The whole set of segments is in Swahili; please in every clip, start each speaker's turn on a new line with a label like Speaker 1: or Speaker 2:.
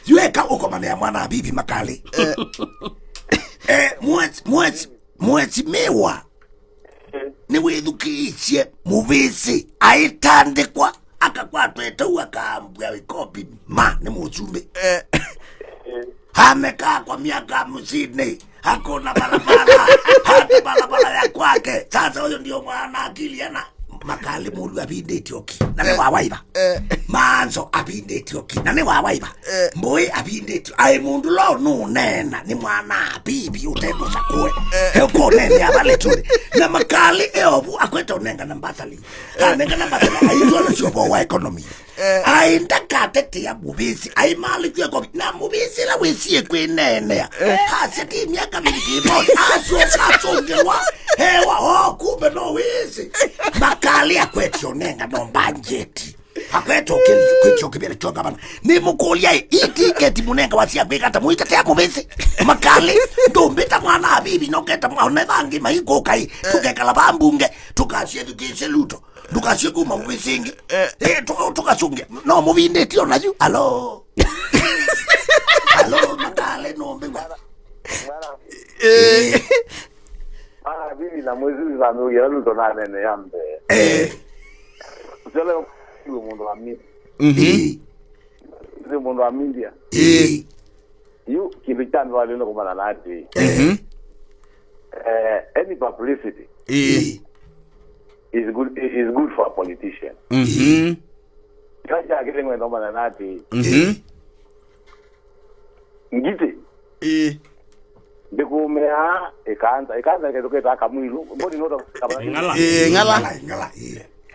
Speaker 1: Yueka uko mana ya mwana bibi makali. Mwezi mewa ni withukishe muvisi aitandikwa akakwatwete uakambwa wikopi ma ni muchumbe hamekaa kwa miaka 50 hakuna barabara hadi barabara ya kwake. Sasa huyo ndio mwana akili ana makali mulu abinde Etioki na ne wawaiba manzo abinde Etioki na ne wawaiba mboi abinde Etioki ai mundu lo no nena ni mwana bibi utendo sakwe heko nene abale tuli na makali eobu akweta unenga na mbathali anenga na mbathali aizo na shobo wa economy ai ndakatete ya mubisi ai mali kwa kobi na mubisi la wesie kwenene haseti miaka mingi moja aso hewa kumbe no wisi makali akwetyo nenga no banjeti akwetyo kwetyo kibele tonga bana ni mukolia itiketi munenga wasia kwekata muitete ya mubisi makali ndombeta mwana bibi noketa mwana vangi maiko kai tukekala bambunge tukashie tukise luto tukashie kuma mubisingi tukasunge no mubinde tio naju alo alo makali no mbinga
Speaker 2: bibi na mwezi za mwe luto na nene yambe Jole mundu wa mimi mundu wa media you kibitani wale no kumana nati any publicity is good for a politician kaja kile ngwe kumana nati ngite ndikumea ikaanza ketoketa kamwilu mboni nota
Speaker 3: ngala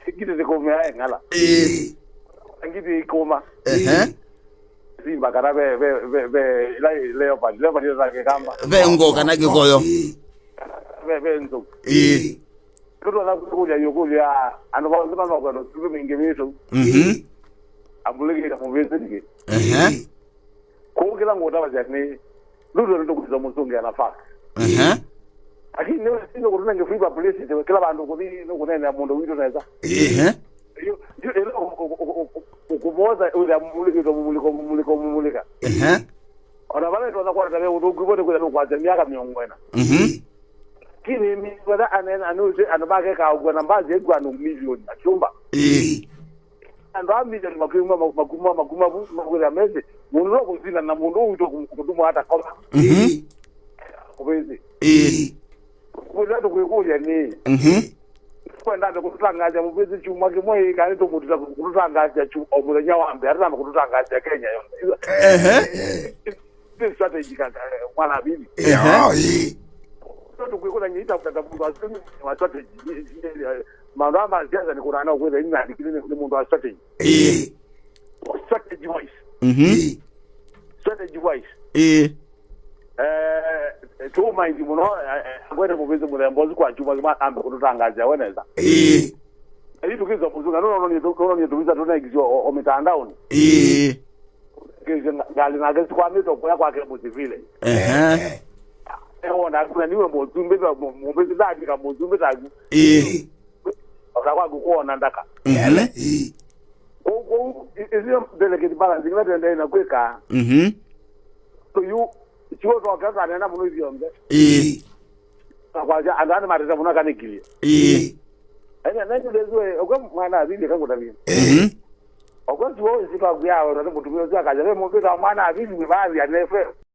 Speaker 2: ngite ndikumea ngala ngite ikoma simba kana be leo pa za kamba
Speaker 3: vengo kana kikoyo
Speaker 2: nzo kuto na kuja yokuja anabaza bana kwa tuwe mingemeso abulege mu vezike ko kila ngota bajani ludo ndo kuza musonge anafaka lakini leo sio kuna ngefui publicity kila bantu kubi no kunena mundu wito naweza yo ukuboza ule mumulika ona bale tuanza kwa tabe udukubote kwa kwa miaka miongwena kini mimi wada anena anuze anabake ka ugwana mbazi egwa no million achumba ando million maguma magula meze mundu kuzina na mundu uto kudumu hata koma kubezi kuzato kuikuja ni kwenda kututangaza mubezi chuma kimwe kali to kututangaza chu omulenya wambe atama kututangaza Kenya yo this strategy ka mwana bibi to kuikuja nyita kutabu wa strategy mama siasa ni kuna nao kwenda ina dikini ni mundu wa strategy strategy wise strategy wise to mind muno kwenda mubezi mulembozi kwa chuma kama ambe kututangaza weneza ali tukizo kuzunga no ni tukiza tuna igizio o mitandao kizo ngali na gesi kwa mito kwa kile vile ona kuna niwe mozumbe mubezi zaji kama mozumbe zaji akakwa kuona ndaka izio delegate balance ngenda na kweka so you chiwo to gaza nena muno iziyombe akwaja andani mareza muno kanikili ene nani lezwe okwe mwana abindi kangotabini okwe chiwo isipa kuyawo ndo mutumiro zakaja le mubeza mwana abindi baadhi ya nefe